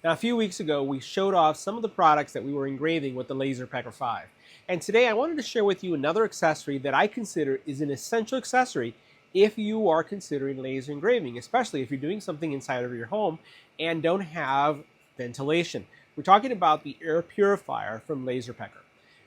Now, a few weeks ago, we showed off some of the products that we were engraving with the Laser Pecker 5. And today I wanted to share with you another accessory that I consider is an essential accessory if you are considering laser engraving, especially if you're doing something inside of your home and don't have ventilation. We're talking about the air purifier from Laser Pecker.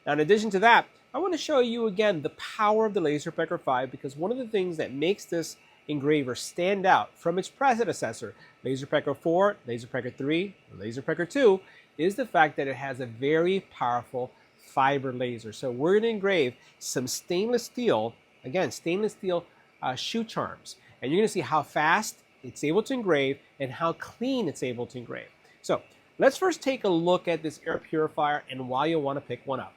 Now, in addition to that, I want to show you again the power of the Laser Pecker 5, because one of the things that makes this engraver stand out from its predecessor, Laser Pecker 4, Laser Pecker 3, Laser Pecker 2, is the fact that it has a very powerful fiber laser. So we're going to engrave some stainless steel, again, stainless steel shoe charms. And you're going to see how fast it's able to engrave and how clean it's able to engrave. So let's first take a look at this air purifier and why you'll want to pick one up.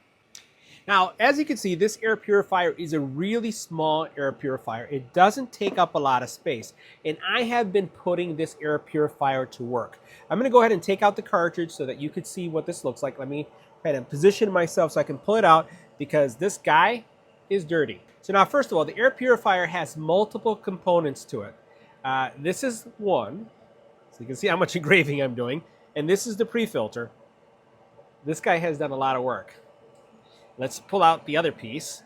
Now, as you can see, this air purifier is a really small air purifier. It doesn't take up a lot of space, and I have been putting this air purifier to work. I'm going to go ahead and take out the cartridge so that you can see what this looks like. Let me kind of position myself so I can pull it out, because this guy is dirty. So now, first of all, the air purifier has multiple components to it. This is one, so you can see how much engraving I'm doing, and this is the pre-filter. This guy has done a lot of work. Let's pull out the other piece.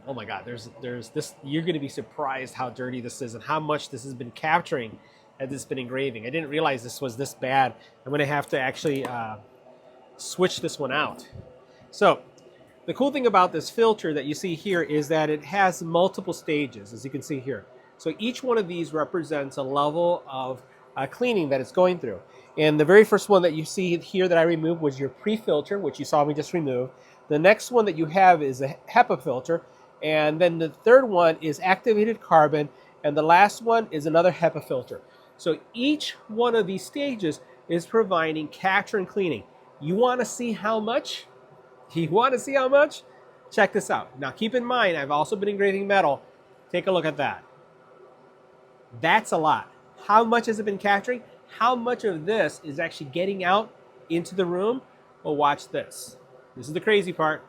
Oh my God, there's this. You're going to be surprised how dirty this is and how much this has been capturing as it's been engraving. I didn't realize this was this bad. I'm going to have to actually switch this one out. So the cool thing about this filter that you see here is that it has multiple stages, as you can see here. So each one of these represents a level of cleaning that it's going through. And the very first one that you see here that I removed was your pre-filter, which you saw me just remove. The next one that you have is a HEPA filter. And then the third one is activated carbon. And the last one is another HEPA filter. So each one of these stages is providing capture and cleaning. You want to see how much? You want to see how much? Check this out. Now keep in mind, I've also been engraving metal. Take a look at that. That's a lot. How much has it been capturing? How much of this is actually getting out into the room? Well, watch this. This is the crazy part.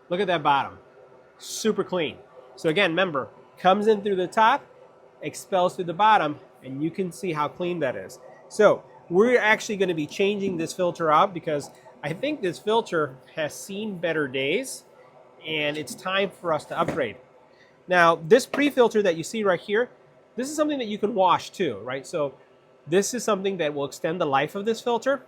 Look at that bottom. Super clean. So again, remember, comes in through the top, expels through the bottom, and you can see how clean that is. So we're actually going to be changing this filter out, because I think this filter has seen better days, and it's time for us to upgrade. Now, this pre-filter that you see right here, this is something that you can wash too, right? So this is something that will extend the life of this filter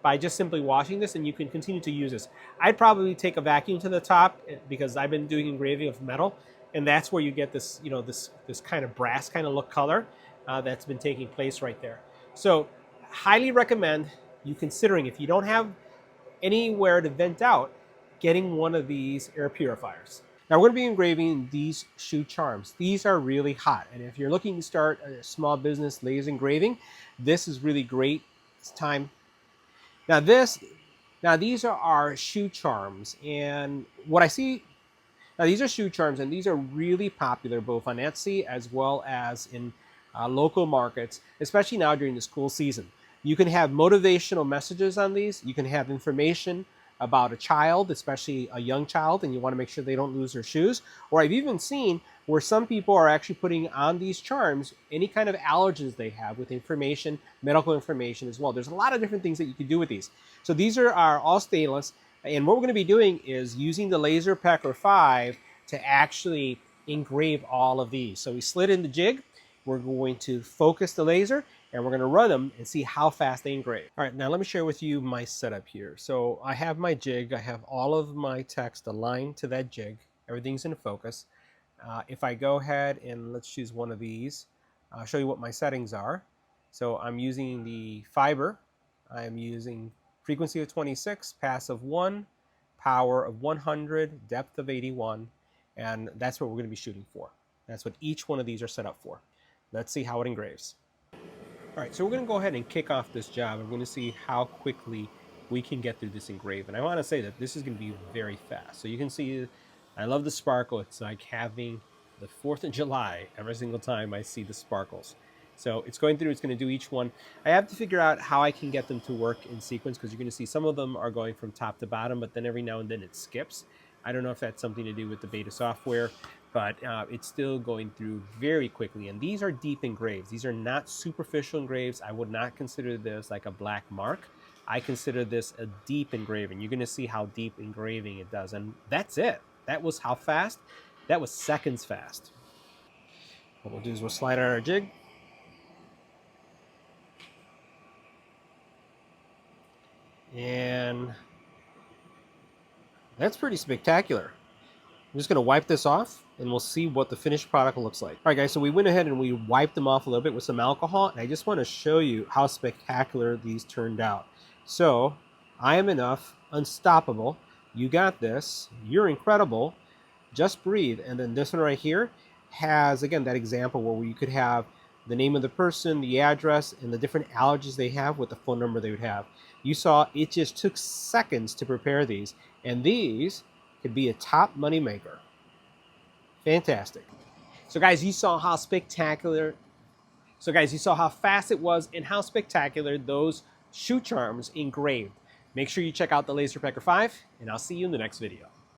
by just simply washing this, and you can continue to use this. I'd probably take a vacuum to the top, because I've been doing engraving of metal, and that's where you get this, you know, this kind of brass kind of look color that's been taking place right there. So highly recommend you considering, if you don't have anywhere to vent out, getting one of these air purifiers. Now we're going to be engraving these shoe charms. These are really hot, and if you're looking to start a small business laser engraving, this is really great. It's time. Now these are our shoe charms, and what I see, now these are shoe charms, and these are really popular both on Etsy as well as in local markets, especially now during the school season. You can have motivational messages on these. You can have information about a child, especially a young child, and you want to make sure they don't lose their shoes. Or I've even seen where some people are actually putting on these charms any kind of allergens they have, with information, medical information as well. There's a lot of different things that you can do with these. So these are all stainless, and what we're going to be doing is using the Laser Pecker 5 to actually engrave all of these. So we slid in the jig. We're going to focus the laser, and we're going to run them and see how fast they engrave. All right, now let me share with you my setup here. So I have my jig. I have all of my text aligned to that jig. Everything's in focus. If I go ahead and let's choose one of these, I'll show you what my settings are. So I'm using the fiber. I'm using frequency of 26, pass of 1, power of 100, depth of 81, and that's what we're going to be shooting for. That's what each one of these are set up for. Let's see how it engraves. All right, so we're going to go ahead and kick off this job. We're going to see how quickly we can get through this engrave. And I want to say that this is going to be very fast. So you can see, I love the sparkle. It's like having the 4th of July every single time I see the sparkles. So it's going through, it's going to do each one. I have to figure out how I can get them to work in sequence, because you're going to see some of them are going from top to bottom, but then every now and then it skips. I don't know if that's something to do with the beta software, but it's still going through very quickly. And these are deep engraves. These are not superficial engraves. I would not consider this like a black mark. I consider this a deep engraving. You're gonna see how deep engraving it does. And that's it. That was how fast? That was seconds fast. What we'll do is we'll slide on our jig. And that's pretty spectacular. I'm just gonna wipe this off and we'll see what the finished product looks like. All right guys, so we went ahead and we wiped them off a little bit with some alcohol, and I just wanna show you how spectacular these turned out. So, I am enough, unstoppable, you got this, you're incredible, just breathe. And then this one right here has, again, that example where you could have the name of the person, the address, and the different allergies they have with the phone number they would have. You saw it just took seconds to prepare these, and these could be a top money maker. Fantastic. So guys, you saw how spectacular, so guys, you saw how fast it was and how spectacular those shoe charms engraved. Make sure you check out the Laser Pecker 5, and I'll see you in the next video.